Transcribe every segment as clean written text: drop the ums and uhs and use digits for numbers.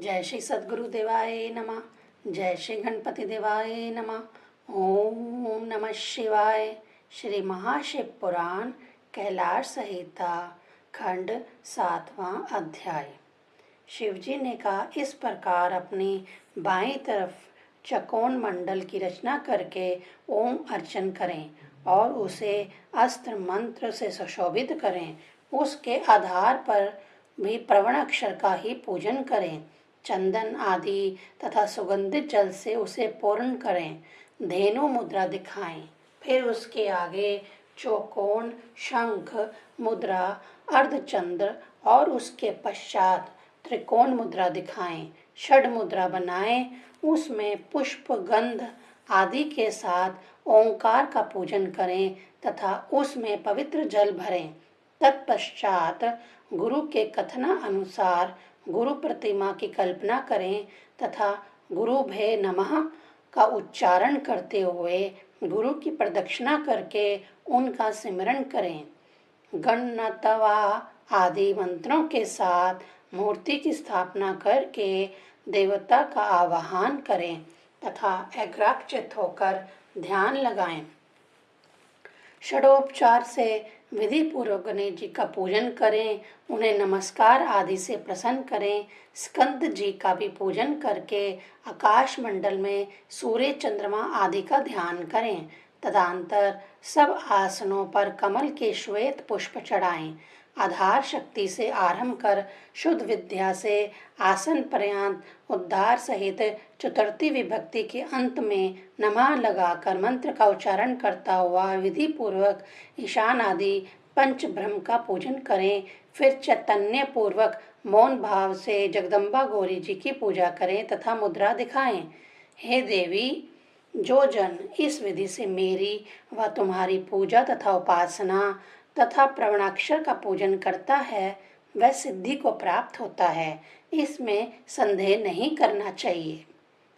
जय श्री सद्गुरु देवाय नमः। जय श्री गणपति देवाय नमः। ओम नमः शिवाय। श्री महाशिव पुराण कैलाश संहिता खंड 7वां अध्याय। शिवजी ने कहा, इस प्रकार अपनी बाईं तरफ चकोन मंडल की रचना करके ओम अर्चन करें और उसे अस्त्र मंत्र से सुशोभित करें। उसके आधार पर भी प्रवण अक्षर का ही पूजन करें। चंदन आदि तथा सुगंधित जल से उसे पूर्ण करें। धेनु मुद्रा दिखाएं। फिर उसके आगे चौकोन, शंख मुद्रा, अर्धचंद्र और उसके पश्चात त्रिकोण मुद्रा दिखाएं। षड मुद्रा बनाएं। उसमें पुष्प, गंध आदि के साथ ओंकार का पूजन करें तथा उसमें पवित्र जल भरें। तत्पश्चात गुरु के कथना अनुसार गुरु प्रतिमा की कल्पना करें तथा गुरु भे नमः का उच्चारण करते हुए गुरु की प्रदक्षिणा करके उनका सिमरण करें। गणनतवा आदि मंत्रों के साथ मूर्ति की स्थापना करके देवता का आवाहन करें तथा एकाग्रचित्त होकर ध्यान लगाएं। षडोपचार से विधि पूर्वक गणेश जी का पूजन करें। उन्हें नमस्कार आदि से प्रसन्न करें। स्कंद जी का भी पूजन करके आकाश मंडल में सूर्य, चंद्रमा आदि का ध्यान करें। तदनंतर सब आसनों पर कमल के श्वेत पुष्प चढ़ाएं। आधार शक्ति से आरंभ कर शुद्ध विद्या से आसन पर्यंत उद्धार सहित चतुर्थी विभक्ति के अंत में नमः लगाकर मंत्र का उच्चारण करता हुआ विधि पूर्वक ईशान आदि पंच ब्रह्म का पूजन करें। फिर चैतन्य पूर्वक मौन भाव से जगदम्बा गौरी जी की पूजा करें तथा मुद्रा दिखाएं। हे देवी, जो जन इस विधि से मेरी व तुम्हारी पूजा तथा उपासना तथा प्रवणाक्षर का पूजन करता है वह सिद्धि को प्राप्त होता है, इसमें संदेह नहीं करना चाहिए।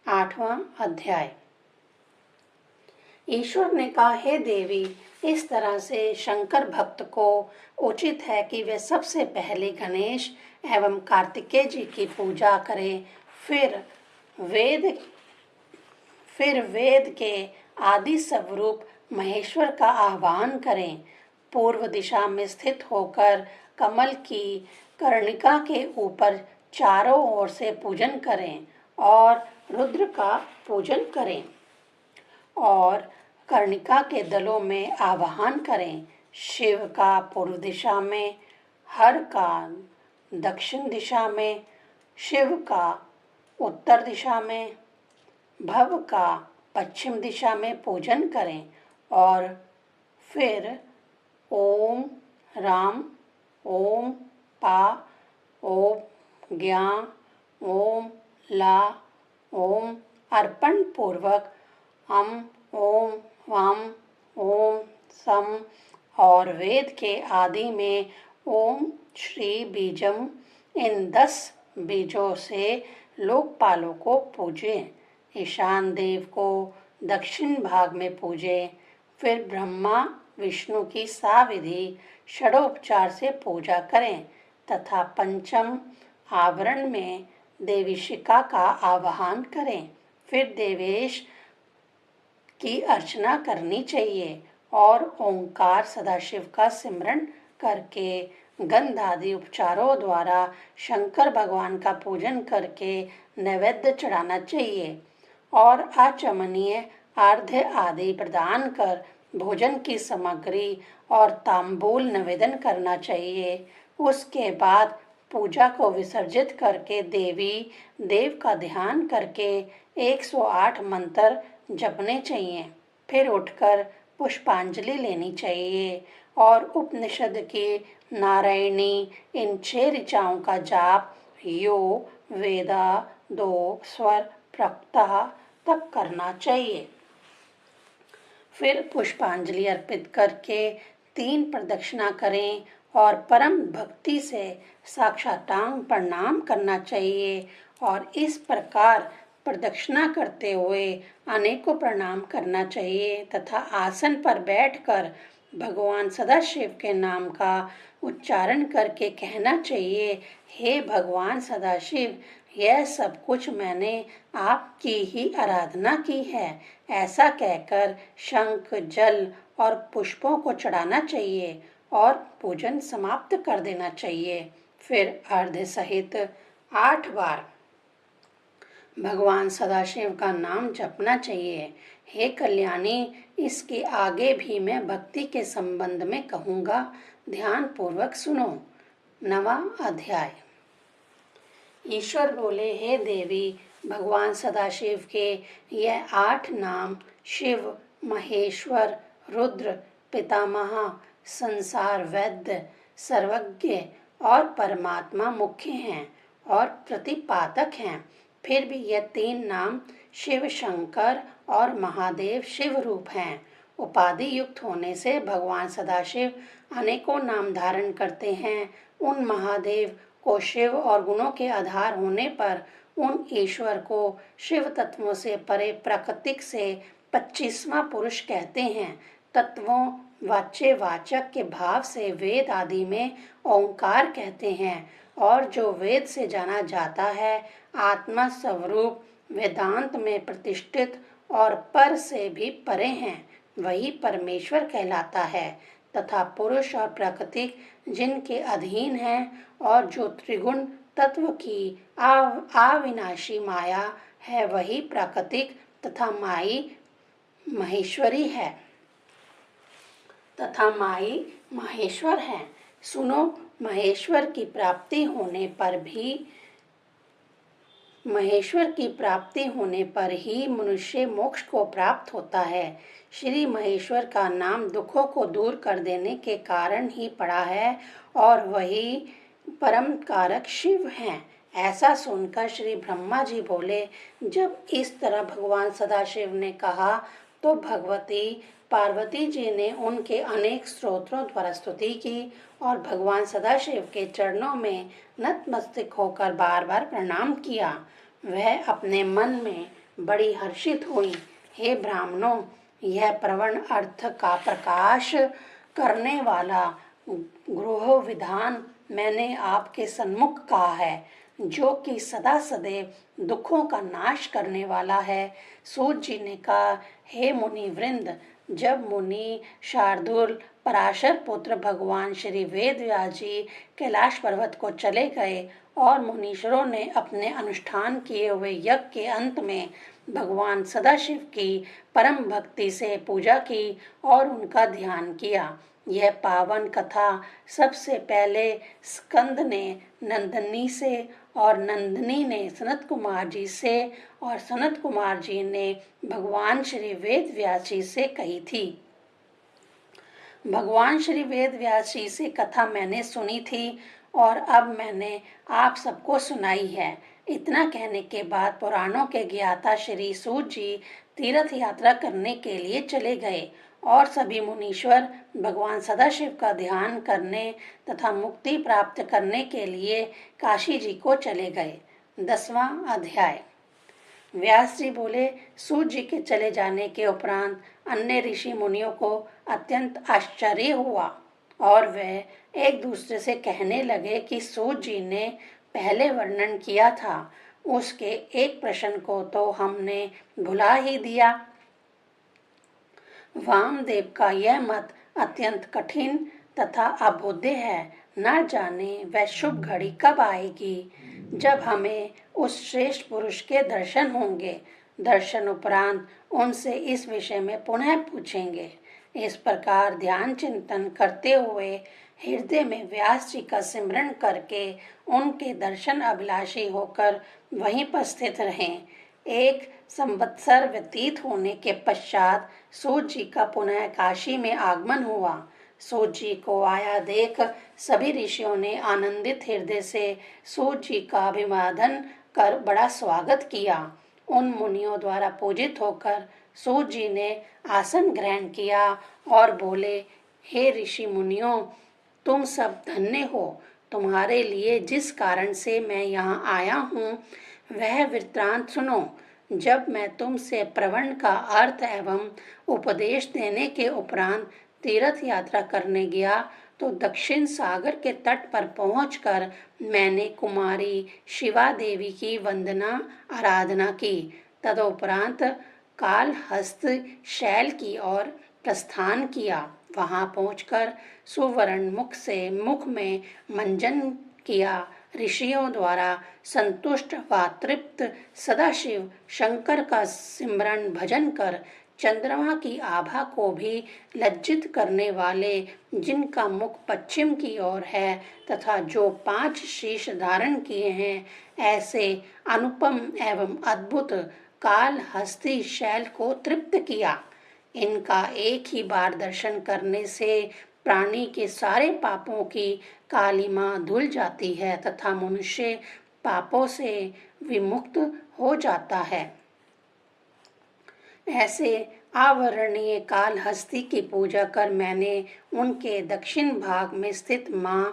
8वां अध्याय। ईश्वर ने कहा, हे देवी, इस तरह से शंकर भक्त को उचित है कि वे सबसे पहले गणेश एवं कार्तिकेय जी की पूजा करें। फिर वेद के आदि स्वरूप महेश्वर का आह्वान करें। पूर्व दिशा में स्थित होकर कमल की कर्णिका के ऊपर चारों ओर से पूजन करें और रुद्र का पूजन करें और कर्णिका के दलों में आवाहन करें। शिव का पूर्व दिशा में, हर का दक्षिण दिशा में, शिव का उत्तर दिशा में, भव का पश्चिम दिशा में पूजन करें और फिर ओम राम, ओम पा, ओम ज्ञा, ओम ला, ओम अर्पण पूर्वक हम, ओम वाम, ओम सम और वेद के आदि में ओम श्री बीजम, इन 10 बीजों से लोकपालों को पूजें। ईशान देव को दक्षिण भाग में पूजें। फिर ब्रह्मा विष्णु की साविधि षडोपचार से पूजा करें तथा पंचम आवरण में देवीशिका का आवाहन करें। फिर देवेश की अर्चना करनी चाहिए और ओंकार सदाशिव का सिमरण करके गंध आदि उपचारों द्वारा शंकर भगवान का पूजन करके नैवेद्य चढ़ाना चाहिए और आचमनीय अर्घ्य आदि प्रदान कर भोजन की सामग्री और तांबूल निवेदन करना चाहिए। उसके बाद पूजा को विसर्जित करके देवी देव का ध्यान करके 108 मंत्र जपने चाहिए। फिर उठकर पुष्पांजलि लेनी चाहिए और उपनिषद की नारायणी इन 6 ऋचाओं का जाप यो वेदा 2 स्वर प्रक्ता तक करना चाहिए। फिर पुष्पांजलि अर्पित करके 3 प्रदक्षिणा करें और परम भक्ति से साष्टांग प्रणाम करना चाहिए और इस प्रकार प्रदक्षिणा करते हुए अनेकों प्रणाम करना चाहिए तथा आसन पर बैठकर भगवान सदाशिव के नाम का उच्चारण करके कहना चाहिए, हे भगवान सदाशिव, यह सब कुछ मैंने आपकी ही आराधना की है। ऐसा कहकर शंख, जल और पुष्पों को चढ़ाना चाहिए और पूजन समाप्त कर देना चाहिए। फिर अर्घ्य सहित 8 बार भगवान सदाशिव का नाम जपना चाहिए। हे कल्याणी, इसके आगे भी मैं भक्ति के संबंध में कहूँगा, ध्यान पूर्वक सुनो। 9वां अध्याय। ईश्वर बोले, हे देवी, भगवान सदाशिव के यह 8 नाम शिव, महेश्वर, रुद्र, पितामह, संसार वैद्य, सर्वज्ञ और परमात्मा मुख्य हैं और प्रतिपादक हैं। फिर भी यह 3 नाम शिव, शंकर और महादेव शिव रूप हैं। उपाधि युक्त होने से भगवान सदाशिव अनेकों नाम धारण करते हैं। उन महादेव को शिव और गुणों के आधार होने पर उन ईश्वर को शिव तत्वों से परे प्राकृतिक से 25वां पुरुष कहते हैं। तत्वों वाच्य वाचक के भाव से वेद आदि में ओंकार कहते हैं और जो वेद से जाना जाता है, आत्मा स्वरूप वेदांत में प्रतिष्ठित और पर से भी परे हैं, वही परमेश्वर कहलाता है। तथा पुरुष और प्राकृतिक जिनके अधीन है और जो त्रिगुण तत्व की अविनाशी माया है, वही प्राकृतिक तथा माई महेश्वरी है तथा माई महेश्वर है। सुनो, महेश्वर की प्राप्ति होने पर ही मनुष्य मोक्ष को प्राप्त होता है। श्री महेश्वर का नाम दुखों को दूर कर देने के कारण ही पड़ा है और वही परम कारक शिव हैं। ऐसा सुनकर श्री ब्रह्मा जी बोले, जब इस तरह भगवान सदाशिव ने कहा तो भगवती पार्वती जी ने उनके अनेक स्तोत्रों द्वारा स्तुति की और भगवान सदाशिव के चरणों में नतमस्तक होकर बार बार प्रणाम किया। वह अपने मन में बड़ी हर्षित हुई। हे ब्राह्मणों, यह प्रवण अर्थ का प्रकाश करने वाला गृह विधान मैंने आपके सन्मुख कहा है, जो कि सदा सदैव दुखों का नाश करने वाला है। सूत जी ने कहा, हे मुनि वृंद, जब मुनि शार्दुल पराशर पुत्र भगवान श्री वेद व्यास जी कैलाश पर्वत को चले गए और मुनीश्वरों ने अपने अनुष्ठान किए हुए यज्ञ के अंत में भगवान सदाशिव की परम भक्ति से पूजा की और उनका ध्यान किया। यह पावन कथा सबसे पहले स्कंद ने नंदनी से और नंदनी ने सनत कुमार जी से और सनत कुमार जी ने भगवान श्री वेद व्यास जी से कही थी। भगवान श्री वेद व्यास जी से कथा मैंने सुनी थी और अब मैंने आप सबको सुनाई है। इतना कहने के बाद पुराणों के ज्ञाता श्री सूत जी तीर्थ यात्रा करने के लिए चले गए और सभी मुनीश्वर भगवान सदाशिव का ध्यान करने तथा मुक्ति प्राप्त करने के लिए काशी जी को चले गए। 10वां अध्याय। व्यास जी बोले, सूत जी के चले जाने के उपरांत अन्य ऋषि मुनियों को अत्यंत आश्चर्य हुआ और वे एक दूसरे से कहने लगे कि सूत जी ने पहले वर्णन किया था, उसके एक प्रश्न को तो हमने भुला ही दिया। वामदेव का यह मत अत्यंत कठिन तथा अबोध्य है। न जाने वह शुभ घड़ी कब आएगी जब हमें उस श्रेष्ठ पुरुष के दर्शन होंगे। दर्शन उपरांत उनसे इस विषय में पुनः पूछेंगे। इस प्रकार ध्यान चिंतन करते हुए हृदय में व्यास जी का सिमरन करके उनके दर्शन अभिलाषी होकर वहीं पर स्थित रहें। 1 संवत्सर व्यतीत होने के पश्चात सूत जी का पुनः काशी में आगमन हुआ। सूत जी को आया देख सभी ऋषियों ने आनंदित हृदय से सूत जी का अभिवादन कर बड़ा स्वागत किया। उन मुनियों द्वारा पूजित होकर सूत जी ने आसन ग्रहण किया और बोले, हे ऋषि मुनियों, तुम सब धन्य हो। तुम्हारे लिए जिस कारण से मैं यहाँ आया हूँ वह वृत्तांत सुनो। जब मैं तुमसे प्रवण का अर्थ एवं उपदेश देने के उपरांत तीर्थ यात्रा करने गया तो दक्षिण सागर के तट पर पहुंचकर मैंने कुमारी शिवा देवी की वंदना आराधना की। तदुपरांत कालहस्त शैल की ओर प्रस्थान किया। वहां पहुंचकर सुवर्णमुख से मुख में मंजन किया। ऋषियों द्वारा संतुष्ट व तृप्त सदाशिव शंकर का सिमरन भजन कर चंद्रमा की आभा को भी लज्जित करने वाले, जिनका मुख पश्चिम की ओर है तथा जो 5 शीश धारण किए हैं, ऐसे अनुपम एवं अद्भुत कालहस्ती शैल को तृप्त किया। इनका एक ही बार दर्शन करने से प्राणी के सारे पापों की कालिमा धुल जाती है तथा मनुष्य पापों से विमुक्त हो जाता है। ऐसे आवर्णीय कालहस्ती की पूजा कर मैंने उनके दक्षिण भाग में स्थित मां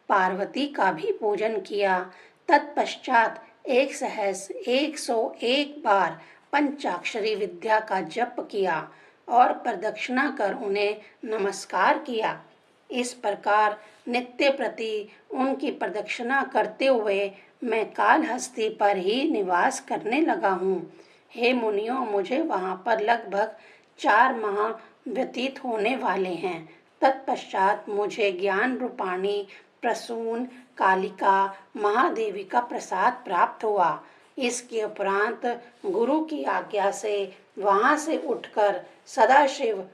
पार्वती का भी पूजन किया। तत्पश्चात 101 बार पंचाक्षरी विद्या का जप किया और प्रदक्षिणा कर उन्हें नमस्कार किया। इस प्रकार नित्य प्रति उनकी प्रदक्षिणा करते हुए मैं कालहस्ती पर ही निवास करने लगा हूँ। हे मुनियों, मुझे वहाँ पर लगभग 4 माह व्यतीत होने वाले हैं। तत्पश्चात मुझे ज्ञान रूपाणी प्रसून कालिका महादेवी का प्रसाद प्राप्त हुआ। इसके उपरांत गुरु की आज्ञा से वहाँ से उठकर सदाशिव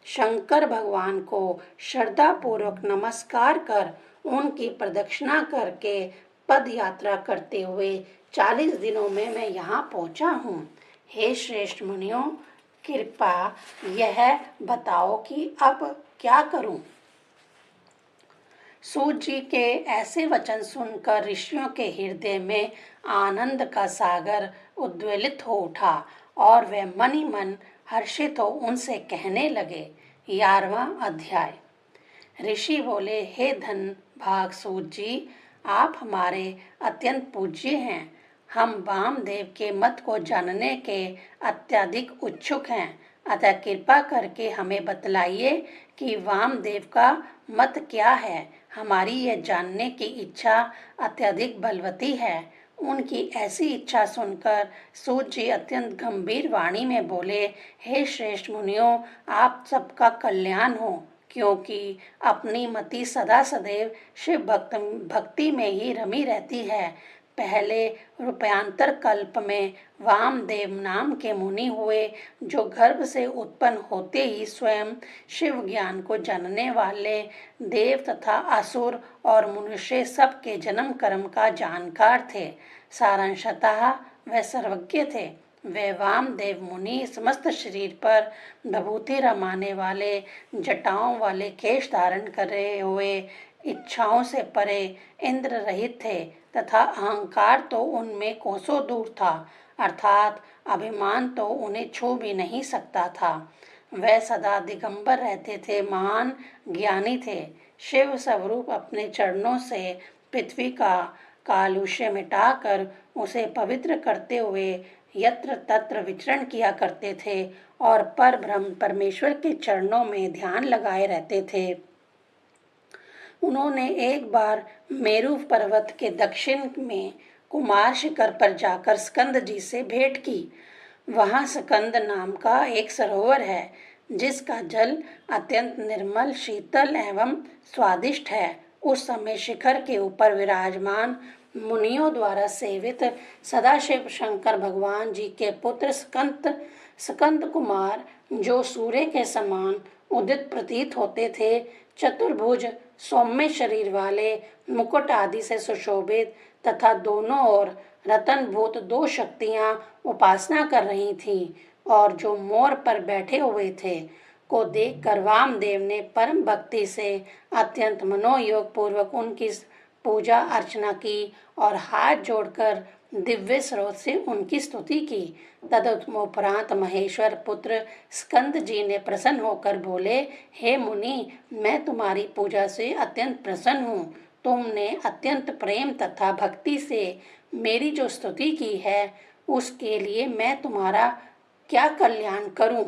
शंकर भगवान को श्रद्धा पूर्वक नमस्कार कर उनकी प्रदक्षिणा करके पद यात्रा करते हुए 40 दिनों में मैं यहाँ पहुँचा हूँ। हे श्रेष्ठ मुनियों, कृपा यह बताओ कि अब क्या करूं। सूत जी के ऐसे वचन सुनकर ऋषियों के हृदय में आनंद का सागर उद्वेलित हो उठा और वे मन ही मन हर्षित हो उनसे कहने लगे। 11वां अध्याय। ऋषि बोले, हे धन भाग सूत जी, आप हमारे अत्यंत पूज्य हैं। हम वामदेव के मत को जानने के अत्यधिक उत्सुक हैं। अतः कृपा करके हमें बतलाइए कि वामदेव का मत क्या है। हमारी यह जानने की इच्छा अत्यधिक बलवती है। उनकी ऐसी इच्छा सुनकर सूत जी अत्यंत गंभीर वाणी में बोले, हे श्रेष्ठ मुनियों, आप सबका कल्याण हो, क्योंकि अपनी मति सदा सदैव शिव भक्ति में ही रमी रहती है। पहले रूपांतर कल्प में वामदेव नाम के मुनि हुए, जो गर्भ से उत्पन्न होते ही स्वयं शिव ज्ञान को जानने वाले, देव तथा असुर और मनुष्य सबके जन्म कर्म का जानकार थे। सारांशतः वे सर्वज्ञ थे। वे वामदेव मुनि समस्त शरीर पर विभूति रमाने वाले, जटाओं वाले केश धारण करे हुए, इच्छाओं से परे, इंद्र रहित थे तथा अहंकार तो उनमें कोसों दूर था, अर्थात अभिमान तो उन्हें छू भी नहीं सकता था। वे सदा दिगंबर रहते थे, महान ज्ञानी थे। शिव स्वरूप अपने चरणों से पृथ्वी का कालुष्य मिटाकर उसे पवित्र करते हुए यत्र तत्र विचरण किया करते थे और पर ब्रह्म परमेश्वर के चरणों में ध्यान लगाए रहते थे। उन्होंने एक बार मेरू पर्वत के दक्षिण में कुमार शिखर पर जाकर स्कंद जी से भेंट की। वहां स्कंद नाम का एक सरोवर है, जिसका जल अत्यंत निर्मल, शीतल एवं स्वादिष्ट है। उस समय शिखर के ऊपर विराजमान मुनियों द्वारा सेवित सदाशिव शंकर भगवान जी के पुत्र स्कंद कुमार, जो सूर्य के समान उदित प्रतीत होते थे, चतुर्भुज सौम्य शरीर वाले, मुकुट आदि से सुशोभित तथा दोनों ओर रतनभूत 2 शक्तियां उपासना कर रही थीं और जो मोर पर बैठे हुए थे, को देखकर वामदेव ने परम भक्ति से अत्यंत मनोयोग पूर्वक उनकी पूजा अर्चना की और हाथ जोड़कर दिव्य स्रोत से उनकी स्तुति की। तदुपरांत महेश्वर पुत्र स्कंद जी ने प्रसन्न होकर बोले, हे मुनि, मैं तुम्हारी पूजा से अत्यंत प्रसन्न हूँ। तुमने अत्यंत प्रेम तथा भक्ति से मेरी जो स्तुति की है, उसके लिए मैं तुम्हारा क्या कल्याण करूं,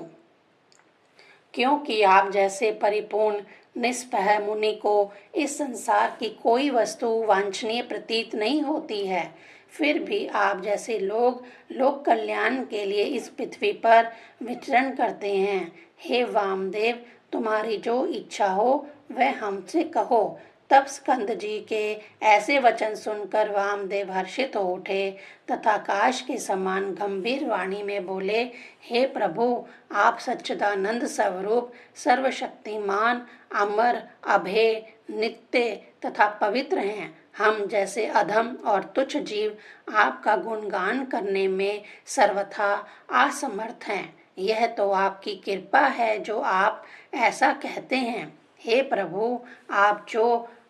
क्योंकि आप जैसे परिपूर्ण निष्पह मुनि को इस संसार की कोई वस्तु वांछनीय प्रतीत नहीं होती है, फिर भी आप जैसे लोग लोक कल्याण के लिए इस पृथ्वी पर विचरण करते हैं। हे वामदेव, तुम्हारी जो इच्छा हो वह हमसे कहो। तब स्कंद जी के ऐसे वचन सुनकर वामदेव हर्षित हो उठे तथा काश के समान गंभीर वाणी में बोले, हे प्रभु, आप सच्चिदानंद स्वरूप, सर्वशक्तिमान, अमर, अभय, नित्य तथा पवित्र हैं। हम जैसे अधम और तुच्छ जीव आपका गुणगान करने में सर्वथा असमर्थ हैं। यह तो आपकी कृपा है जो आप ऐसा कहते हैं। हे प्रभु,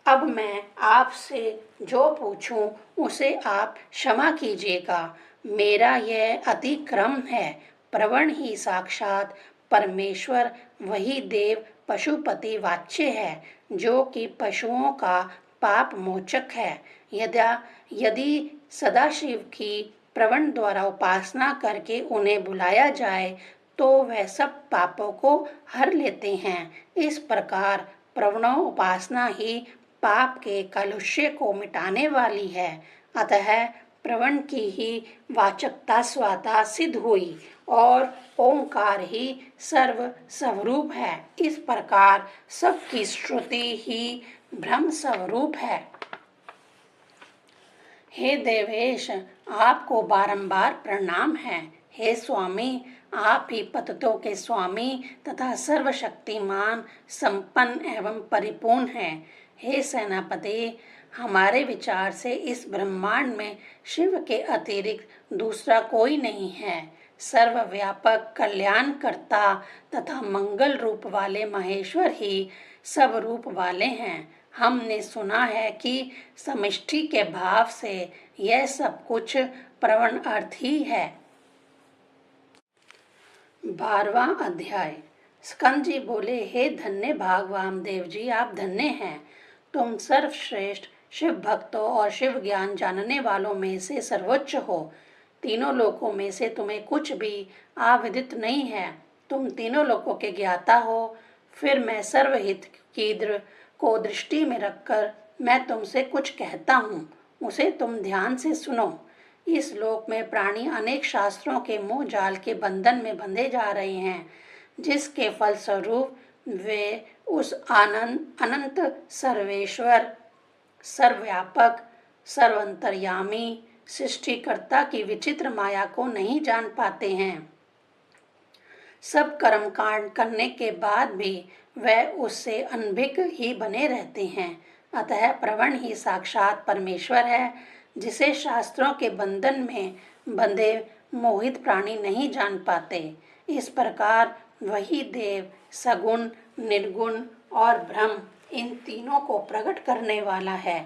अब मैं आपसे जो पूछूं उसे आप क्षमा कीजिएगा। मेरा यह अतिक्रम है। प्रवण ही साक्षात परमेश्वर, वही देव पशुपति वाच्य है, जो कि पशुओं का पाप मोचक है। यदि सदाशिव की प्रवण द्वारा उपासना करके उन्हें बुलाया जाए तो वह सब पापों को हर लेते हैं। इस प्रकार प्रवणों उपासना ही पाप के कलुष्य को मिटाने वाली है। अतः प्रवण की ही वाचकता स्वतः सिद्ध हुई और ओंकार ही सर्व स्वरूप है। इस प्रकार सबकी श्रुति ही ब्रह्म स्वरूप है। हे देवेश, आपको बारंबार प्रणाम है। हे स्वामी, आप ही पतितों के स्वामी तथा सर्वशक्तिमान, संपन्न एवं परिपूर्ण हैं। हे सेनापति, हमारे विचार से इस ब्रह्मांड में शिव के अतिरिक्त दूसरा कोई नहीं है। सर्वव्यापक, कल्याणकर्ता तथा मंगल रूप वाले महेश्वर ही सब रूप वाले हैं। हमने सुना है कि समष्टि के भाव से यह सब कुछ प्रवण अर्थ ही है। 12वां अध्याय। स्कंद जी बोले, हे धन्य भाग वामदेव जी, आप धन्य हैं। तुम सर्वश्रेष्ठ शिव भक्तों और शिव ज्ञान जानने वालों में से सर्वोच्च हो। तीनों लोकों में से तुम्हें कुछ भी आविदित नहीं है। तुम तीनों लोकों के ज्ञाता हो। फिर मैं सर्वहित की को दृष्टि में रखकर मैं तुमसे कुछ कहता हूँ, उसे तुम ध्यान से सुनो। इस लोक में प्राणी अनेक शास्त्रों के मोह जाल के बंधन में बंधे जा रहे हैं, जिसके फलस्वरूप वे उस अनंत सर्वेश्वर, सर्वव्यापक, सर्वंतर्यामी सृष्टिकर्ता की विचित्र माया को नहीं जान पाते हैं। सब कर्म कांड करने के बाद भी वह उससे अनभिज्ञ ही बने रहते हैं। अतः प्रवण ही साक्षात परमेश्वर है, जिसे शास्त्रों के बंधन में बंधे मोहित प्राणी नहीं जान पाते। इस प्रकार वही देव सगुण, निर्गुण और ब्रह्म, इन तीनों को प्रकट करने वाला है।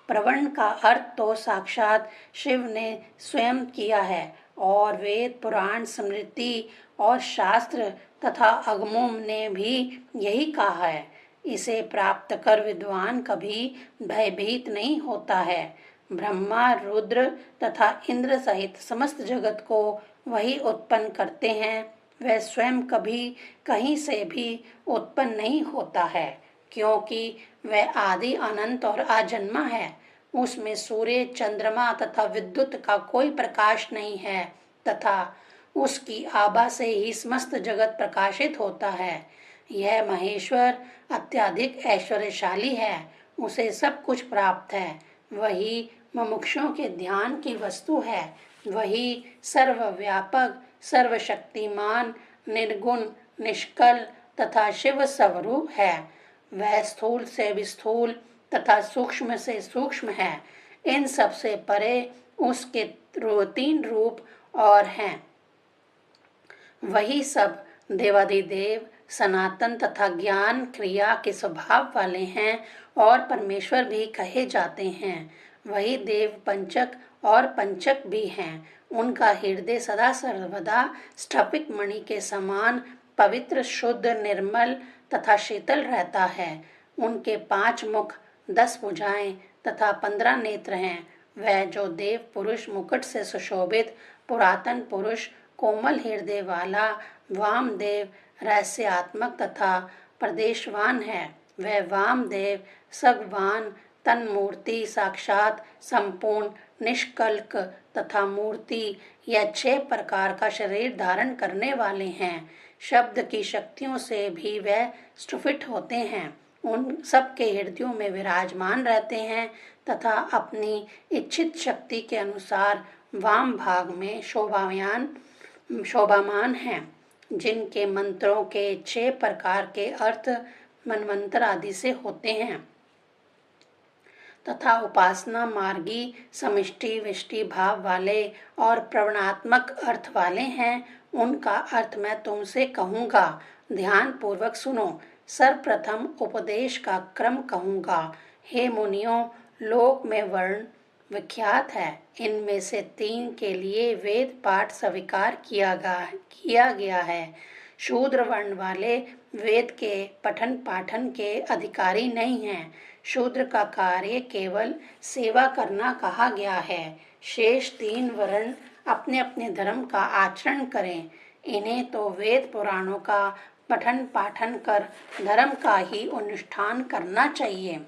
प्रवण का अर्थ तो साक्षात शिव ने स्वयं किया है और वेद, पुराण, स्मृति और शास्त्र तथा अगमों ने भी यही कहा है। इसे प्राप्त कर विद्वान कभी भयभीत नहीं होता है। ब्रह्मा, रुद्र तथा इंद्र सहित समस्त जगत को वही उत्पन्न करते हैं। वह स्वयं कभी कहीं से भी उत्पन्न नहीं होता है, क्योंकि वह आदि, अनंत और अजन्मा है। उसमें सूर्य, चंद्रमा तथा विद्युत का कोई प्रकाश नहीं है तथा उसकी आभा से ही समस्त जगत प्रकाशित होता है। यह महेश्वर अत्यधिक ऐश्वर्यशाली है, उसे सब कुछ प्राप्त है। वही मुमुक्षुओं के ध्यान की वस्तु है। वही सर्वव्यापक, सर्वशक्तिमान, निर्गुण, निष्कल तथा शिव स्वरूप है। वह स्थूल से भी स्थूल तथा सूक्ष्म से सूक्ष्म है। इन सब से परे उसके 3 रूप और हैं। वही सब देवाधिदेव, सनातन तथा ज्ञान क्रिया के स्वभाव वाले हैं और परमेश्वर भी कहे जाते हैं। वही देव पंचक और पंचक भी हैं। उनका हृदय सदा सर्वदा स्फटिक मणि के समान पवित्र, शुद्ध, निर्मल तथा शीतल रहता है। उनके 5 मुख, 10 भुजाएं तथा 15 नेत्र हैं। वह जो देव पुरुष मुकुट से सुशोभित पुरातन पुरुष, कोमल हृदय वाला वामदेव रहस्यात्मक तथा प्रदेशवान है। वह वामदेव सगवान तन्मूर्ति साक्षात संपूर्ण निष्कल्क तथा मूर्ति या 6 प्रकार का शरीर धारण करने वाले हैं। शब्द की शक्तियों से भी वह स्फुटित होते हैं, उन सबके हृदयों में विराजमान रहते हैं तथा अपनी इच्छित शक्ति के अनुसार वाम भाग में शोभामान हैं, जिनके मंत्रों के 6 प्रकार के अर्थ मनवंतर आदि से होते हैं तथा उपासना मार्गी समष्टि विष्टि भाव वाले और प्रवणात्मक अर्थ वाले हैं। उनका अर्थ मैं तुमसे कहूँगा, ध्यान पूर्वक सुनो। सर्वप्रथम उपदेश का क्रम कहूँगा। हे मुनियों, लोक में वर्ण विख्यात है। इनमें से 3 के लिए वेद पाठ स्वीकार किया गया है। शूद्र वर्ण वाले वेद के पठन पाठन के अधिकारी नहीं हैं। शूद्र का कार्य केवल सेवा करना कहा गया है। शेष 3 वर्ण अपने अपने धर्म का आचरण करें। इन्हें तो वेद पुराणों का पठन पाठन कर धर्म का ही अनुष्ठान करना चाहिए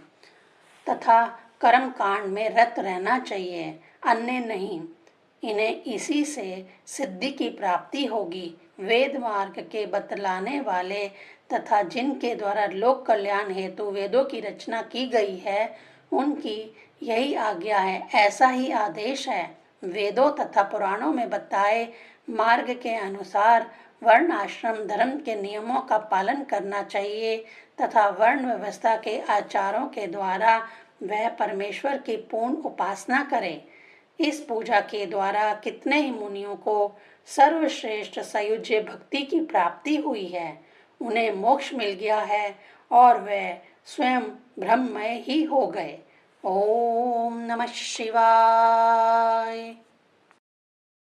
तथा कर्म कांड में रत रहना चाहिए, अन्य नहीं। इन्हें इसी से सिद्धि की प्राप्ति होगी। वेद मार्ग के बतलाने वाले तथा जिनके द्वारा लोक कल्याण हेतु वेदों की रचना की गई है, उनकी यही आज्ञा है, ऐसा ही आदेश है। वेदों तथा पुराणों में बताए मार्ग के अनुसार वर्ण आश्रम धर्म के नियमों का पालन करना चाहिए तथा वर्ण व्यवस्था के आचारों के द्वारा वह परमेश्वर की पूर्ण उपासना करे। इस पूजा के द्वारा कितने ही मुनियों को सर्वश्रेष्ठ सयुज्य भक्ति की प्राप्ति हुई है, उन्हें मोक्ष मिल गया है और वे स्वयं ब्रह्ममय ही हो गए। ओम नमः शिवाय।